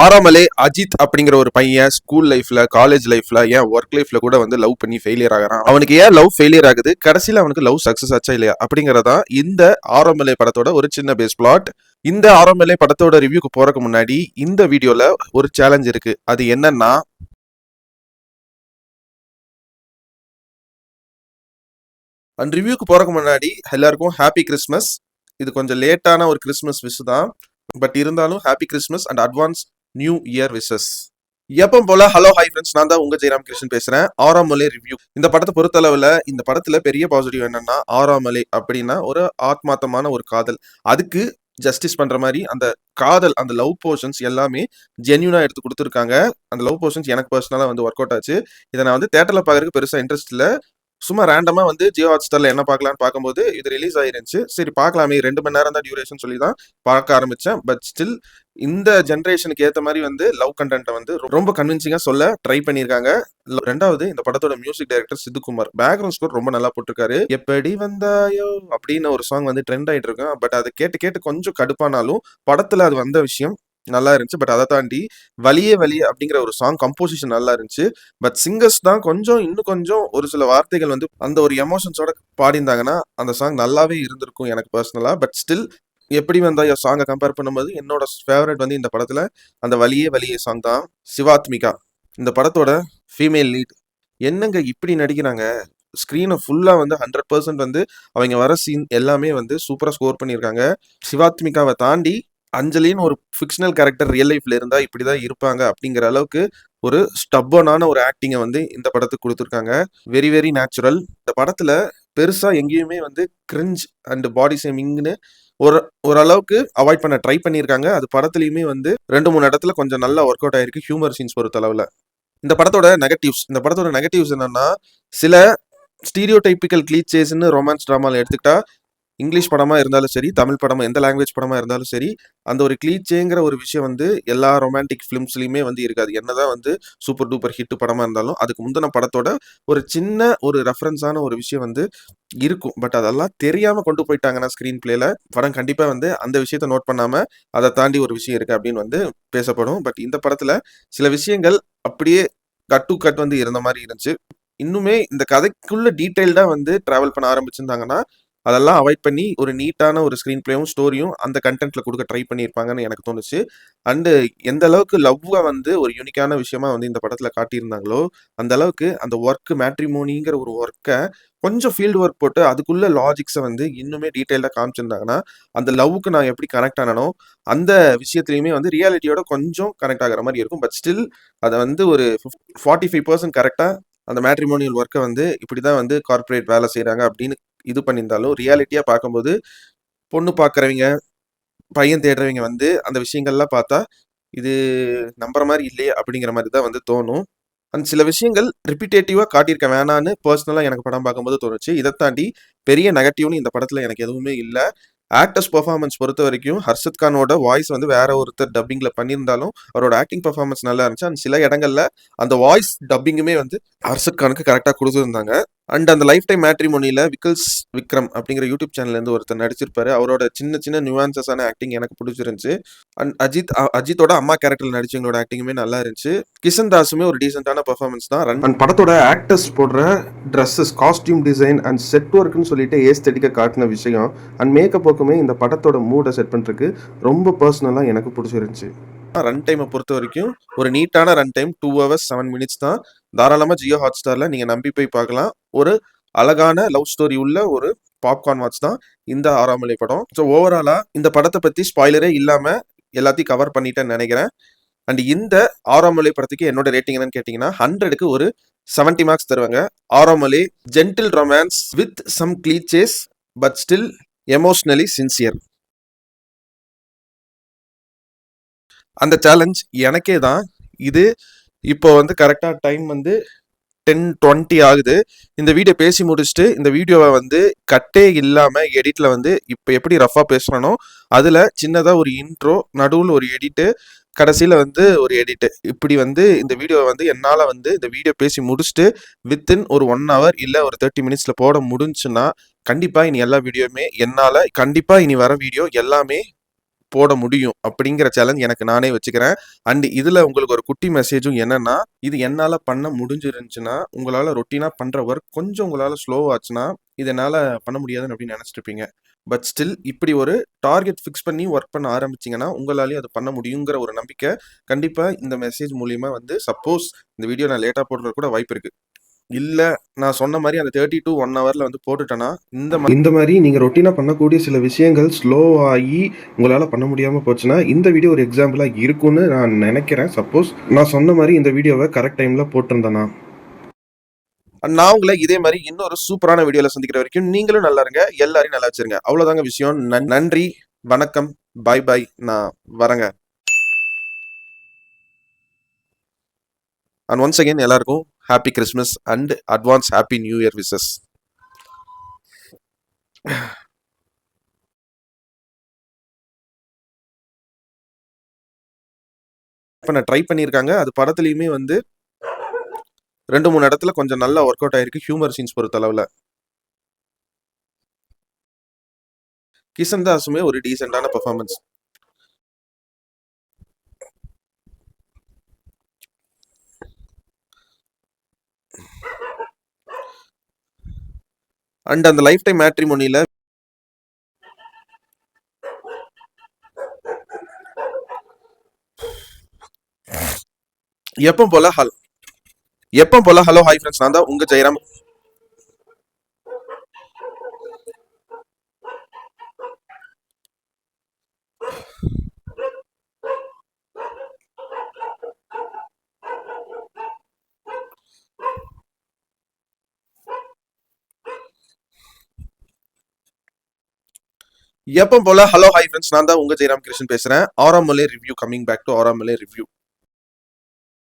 ஆறாமலே அஜித் அப்படிங்கிற ஒரு பையன் ஸ்கூல் லைஃப்ல, காலேஜ் லைஃப்ல, ஏன் ஒர்க் லைஃப்ல கூட வந்து லவ் பண்ணி ஃபெயிலியர் ஆகிறான். அவனுக்கு ஏன் லவ் ஃபெயிலியர் ஆகுது, கடைசியில அவனுக்கு லவ் சக்சஸ் ஆச்சா இல்லையா அப்படிங்கறதா இந்த ஆறாமலே படத்தோட ஒரு சின்ன பேஸ் பிளாட். இந்த ஆறாமலே படத்தோட ரிவ்யூக்கு போறதுக்கு முன்னாடி இந்த வீடியோல ஒரு சேலஞ்ச் இருக்கு. அது என்னன்னா, அந்த ரிவ்யூக்கு போறதுக்கு முன்னாடி எல்லாருக்கும் ஹாப்பி கிறிஸ்மஸ். இது கொஞ்சம் லேட்டான ஒரு கிறிஸ்மஸ் விஷ் தான், பட் இருந்தாலும் happy Christmas and advance new year wishes. எப்பவும் போல ஹலோ ஹை ஃப்ரெண்ட்ஸ், நான் தான் உங்க ஜெயராம் கிருஷ்ணன் பேசுறேன். ஆறாமலே ரிவ்யூ. இந்த படத்தை பொறுத்தளவுல இந்த படத்துல பெரிய பாசிட்டிவ் என்னன்னா, ஆறாமலே அப்படின்னா ஒரு ஆத்மார்த்தமான ஒரு காதல். அதுக்கு ஜஸ்டிஸ் பண்ற மாதிரி அந்த காதல், அந்த லவ் போர்ஷன்ஸ் எல்லாமே ஜென்யூனா எடுத்து கொடுத்துருக்காங்க. அந்த லவ் போர்ஷன்ஸ் எனக்கு பர்சனலா வந்து ஒர்க் அவுட் ஆச்சு. இதை நான் வந்து தேட்டர்ல பாக்குறதுக்கு பெருசா இன்ட்ரெஸ்ட் இல்ல. சும்மா ரேண்டமா வந்து ஜியோ ஹாட்ஸ்டார்ல என்ன பார்க்கலான்னு பார்க்கும்போது இது ரிலீஸ் ஆயிருந்துச்சு. சரி பார்க்கலாமே, 2 மணி நேரம் தான் டியூரேஷன் சொல்லி தான் பார்க்க ஆரம்பிச்சேன். பட் ஸ்டில் இந்த ஜென்ரேஷனுக்கு ஏற்ற மாதிரி வந்து லவ் கண்டென்ட்டை வந்து ரொம்ப கன்வின்சிங்கா சொல்ல ட்ரை பண்ணியிருக்காங்க. ரெண்டாவது, இந்த படத்தோட music director Siddhu Kumar background score ரொம்ப நல்லா போட்டிருக்காரு. எப்படி வந்தாயோ அப்படின்னு ஒரு சாங் வந்து ட்ரெண்ட் ஆயிட்டு இருக்கும். பட் அதை கேட்டு கேட்டு கொஞ்சம் கடுப்பானாலும் படத்துல அது வந்த விஷயம் நல்லா இருந்துச்சு. பட் அதை தாண்டி வலியே வலியே அப்படிங்கிற ஒரு சாங் கம்போசிஷன் நல்லா இருந்துச்சு. பட் சிங்கர்ஸ் தான் இன்னும் கொஞ்சம் ஒரு சில வார்த்தைகள் வந்து அந்த ஒரு எமோஷன்ஸோட பாடியிருந்தாங்கன்னா அந்த சாங் நல்லாவே இருந்திருக்கும் எனக்கு பர்சனலா. பட் ஸ்டில் எப்படி வந்தா சாங்கை கம்பேர் பண்ணும்போது என்னோட ஃபேவரட் வந்து இந்த படத்துல அந்த வலியே வலியே சாங் தான். சிவாத்மிகா இந்த படத்தோட ஃபீமேல் லீட். என்னங்க இப்படி நடிக்கிறாங்க, ஸ்க்ரீனை ஃபுல்லா வந்து 100% வந்து அவங்க வர சீன் எல்லாமே வந்து சூப்பரா ஸ்கோர் பண்ணியிருக்காங்க. சிவாத்மிகாவை தாண்டி அஞ்சலின்னு ஒரு ஃபிக்ஷனல் கேரக்டர் ரியல் லைஃப்ல இருந்தா இப்படிதான் இருப்பாங்க அப்படிங்கிற அளவுக்கு ஒரு ஸ்டப்பனான ஒரு ஆக்டிங்கை வந்து இந்த படத்துக்கு கொடுத்துருக்காங்க. Very very natural. இந்த படத்துல பெருசா எங்கேயுமே வந்து கிரிஞ்ச் அண்ட் பாடி ஷேமிங்னு ஒரு ஓரளவுக்கு அவாய்ட் பண்ண ட்ரை பண்ணியிருக்காங்க. அது படத்துலயுமே வந்து 2-3 இடத்துல கொஞ்சம் நல்லா ஒர்க் அவுட் ஆயிருக்கு ஹியூமர் சீன்ஸ் பொறுத்த அளவுல. இந்த படத்தோட நெகட்டிவ்ஸ் என்னன்னா, சில ஸ்டீரியோ டைப்பிக்கல் கிளீச்சேஸ்ன்னு ரொமான்ஸ் ட்ராமால எடுத்துக்கிட்டா, இங்கிலீஷ் படமா இருந்தாலும் சரி, தமிழ் படமா எந்த லாங்குவேஜ் படமா இருந்தாலும் சரி, அந்த ஒரு கிளீச்சேங்கிற ஒரு விஷயம் வந்து எல்லா ரொமான்டிக் ஃபிலிம்ஸ்லயுமே வந்து இருக்காது. என்னதான் வந்து சூப்பர் டூப்பர் ஹிட் படமா இருந்தாலும் அதுக்கு முந்தின படத்தோட ஒரு சின்ன ஒரு ரெஃபரன்ஸான ஒரு விஷயம் வந்து இருக்கும். பட் அதெல்லாம் தெரியாம கொண்டு போயிட்டாங்கன்னா ஸ்கிரீன் பிளேல படம் கண்டிப்பா வந்து அந்த விஷயத்த நோட் பண்ணாம அதை தாண்டி ஒரு விஷயம் இருக்கு அப்படின்னு வந்து பேசப்படும். பட் இந்த படத்துல சில விஷயங்கள் அப்படியே கட் டு கட் வந்து இருந்த மாதிரி இருந்துச்சு. இன்னுமே இந்த கதைக்குள்ள டீடைல்டா வந்து டிராவல் பண்ண ஆரம்பிச்சிருந்தாங்கன்னா அதெல்லாம் அவாய்ட் பண்ணி ஒரு நீட்டான ஒரு ஸ்க்ரீன் பிளேயும் ஸ்டோரியும் அந்த கண்டென்ட்ல கொடுக்க ட்ரை பண்ணியிருப்பாங்கன்னு எனக்கு தோணுச்சு. அண்டு எந்த அளவுக்கு லவ்வை வந்து ஒரு யூனிக்கான விஷயமா வந்து இந்த படத்துல காட்டியிருந்தாங்களோ அந்த அளவுக்கு அந்த ஒர்க் மேட்ரிமோனிங்கிற ஒரு ஒர்க்கை கொஞ்சம் ஃபீல்டு ஒர்க் போட்டு அதுக்குள்ள லாஜிக்ஸை வந்து இன்னுமே டீட்டெயிலாக காமிச்சிருந்தாங்கன்னா அந்த லவ்வுக்கு நான் எப்படி கனெக்ட் ஆனனோ அந்த விஷயத்துலையுமே வந்து ரியாலிட்டியோட கொஞ்சம் கனெக்ட் ஆகிற மாதிரி இருக்கும். பட் ஸ்டில் அதை வந்து ஒரு 45% கரெக்டாக அந்த மேட்ரிமோனியல் ஒர்க்கை வந்து இப்படிதான் வந்து கார்பரேட் வேலை செய்யறாங்க அப்படின்னு இது பண்ணியிருந்தாலும் ரியாலிட்டியா பார்க்கும்போது பொண்ணு பார்க்குறவங்க, பையன் தேடுறவங்க வந்து அந்த விஷயங்கள்லாம் பார்த்தா இது நம்புற மாதிரி இல்லையே அப்படிங்கிற மாதிரி தான் வந்து தோணும். அந்த சில விஷயங்கள் ரிப்பீட்டேட்டிவா காட்டியிருக்க வேணான்னு பர்சனலா எனக்கு படம் பார்க்கும்போது தோணுச்சு. இதை தாண்டி பெரிய நெகட்டிவ்னு இந்த படத்துல எனக்கு எதுவுமே இல்லை. ஆக்டர்ஸ் பெர்ஃபார்மன்ஸ் பொறுத்த வரைக்கும் ஹர்ஷத் கானோட வாய்ஸ் வந்து வேற ஒருத்தர் டப்பிங்ல பண்ணியிருந்தாலும் அவரோட ஆக்டிங் பெர்ஃபார்மன்ஸ் நல்லா இருந்துச்சு. அண்ட் சில இடங்கள்ல அந்த வாய்ஸ் டப்பிங்குமே வந்து ஹர்ஷத் கானுக்கு கரெக்டாக கொடுத்துருந்தாங்க. அண்ட் அந்த லைஃப் டைம் மேட்ரிமோனியில விக்கல்ஸ் விக்ரம் அப்படிங்கிற யூடியூப் சேனல்ல இருந்து ஒருத்தர் நடிச்சிருப்பாரு. அவரோட சின்ன சின்ன நியூவான்சஸான ஆக்டிங் எனக்கு பிடிச்சிருந்துச்சு. அண்ட் அஜித்தோட அம்மா கேரக்டர்ல நடிச்சவங்களோட ஆக்டிங்குமே நல்லா இருந்துச்சு. கிஷன் தாஸுமே ஒரு டீசென்டான பெர்ஃபார்மன்ஸ் தான். அண்ட் படத்தோட ஆக்டர்ஸ் போடுற dresses, costume design and set ஒர்க்னு சொல்லிட்டு ஏஸ்தெட்டிக்கா காட்டின விஷயம் அண்ட் மேக்கப் ஒர்க்குமே இந்த படத்தோட மூடை செட் பண்றதுக்கு ரொம்ப பர்சனலா எனக்கு பிடிச்சிருந்துச்சு. ரன் டைமை பொறுத்த வரைக்கும் ஒரு நீட்டான ரன் டைம் 2 hours 7 minutes தான். தாராளமா ஜியோ ஹாட்ஸ்டார்ல நீங்க நம்பி போய் பார்க்கலாம். ஒரு அழகான லவ் ஸ்டோரி உள்ள ஒரு பாப்கார்ன் வாட்ச் தான் இந்த ஆறாமலை படம். ஸோ ஓவராலா இந்த படத்தை பத்தி ஸ்பாய்லரே இல்லாம எல்லாத்தையும் கவர் பண்ணிட்டேன்னு நினைக்கிறேன். அண்ட் இந்த ஆறாமலை படத்துக்கு என்னோட ரேட்டிங் என்னன்னு கேட்டீங்கன்னா 100க்கு ஒரு 70 மார்க்ஸ் தருவாங்க. Aaromaley gentle romance with some clichés but still emotionally sincere. அந்த சேலஞ்ச் எனக்கே தான். இது இப்போ வந்து கரெக்டா டைம் வந்து 10:20 ஆகுது. இந்த வீடியோ பேசி முடிச்சுட்டு இந்த வீடியோவை வந்து கட்டே இல்லாம எடிட்ல வந்து இப்போ எப்படி ரஃபா பேசுறனோ அதுல சின்னதா ஒரு இன்ட்ரோ, நடுவில் ஒரு எடிட்டு, கடைசியில வந்து ஒரு எடிட்டு, இப்படி வந்து இந்த வீடியோவை வந்து என்னால வந்து இந்த வீடியோ பேசி முடிச்சுட்டு வித்தின் ஒரு 1 hour இல்ல ஒரு 30 minutesல போட முடிஞ்சுன்னா கண்டிப்பா இனி எல்லா வீடியோவுமே என்னால கண்டிப்பா இனி வர வீடியோ எல்லாமே போட முடியும் அப்படிங்கிற சேலஞ்ச் எனக்கு நானே வச்சுக்கிறேன். அண்ட் இதுல உங்களுக்கு ஒரு குட்டி மெசேஜும் என்னன்னா, இது என்னால பண்ண முடிஞ்சிருந்துச்சுன்னா, உங்களால ரொட்டீனா பண்ற ஒர்க் கொஞ்சம் உங்களால ஸ்லோவாச்சுன்னா, இது என்னால பண்ண முடியாதுன்னு அப்படின்னு நினைச்சிட்டு இருப்பீங்க. பட் ஸ்டில் இப்படி ஒரு டார்கெட் ஃபிக்ஸ் பண்ணி ஒர்க் பண்ண ஆரம்பிச்சீங்கன்னா, உங்களாலேயும் அது பண்ண முடியுங்கிற ஒரு நம்பிக்கை கண்டிப்பா இந்த மெசேஜ் மூலியமா வந்து சப்போஸ் இந்த வீடியோ நான் லேட்டா போடுறது கூட வாய்ப்பு இருக்கு. இல்ல நான் சொன்ன மாரி அந்த 30 டூ 1 ஹவர்ல வந்து போட்டுட்டேன்னா, இந்த மாரி நீங்க ரொட்டீனா பண்ணக்கூடிய சில விஷயங்கள் ஸ்லோ ஆகி உங்களால பண்ண முடியாம போச்சுன்னா, இந்த வீடியோ ஒரு எக்ஸாம்பிளா இருக்கும்னு நான் நெனைக்கிறேன். சப்போஸ் நான் சொன்ன மாரி இந்த வீடியோவ கரெக்ட் டைம்ல போட்டிருந்தேன்னா. நான் உங்கள இதே மாரி இன்னொரு சூப்பரான வீடியோல சந்திக்கிற வரைக்கும் நீங்களும் நல்லா இருங்க. எல்லாரையும் நல்லா வச்சிருங்க. அவ்வளோதாங்க விஷயம். நன்றி, வணக்கம், பாய் பாய். நான் வரேங்க. அண்ட் ஒன்ஸ் அகைன் எல்லாருக்கும் happy Christmas and advance happy new year wishes. இப்ப நான் ட்ரை பண்ணியிருக்காங்க. அது படத்துலயுமே வந்து 2, 3 இடத்துல கொஞ்சம் நல்லா ஒர்க் அவுட் ஆயிருக்கு. ஹியூமர் சீன்ஸ் பொறுத்தளவுல. கிஷன் தாஸுமே ஒரு டீசென்டான பெர்ஃபார்மன்ஸ். அண்ட் அந்த லைஃப் டைம் மேட்ரிமோனில எப்பவும் போல ஹலோ ஹாய் ஃப்ரெண்ட்ஸ், நான் தான் உங்க ஜெயராம். எப்பவும் போல ஹலோ ஹாய் ஃப்ரெண்ட்ஸ், நான் தான் உங்க ஜெயராம் கிருஷ்ணன் பேசுறேன். Aaromaley review coming back to Aaromaley review.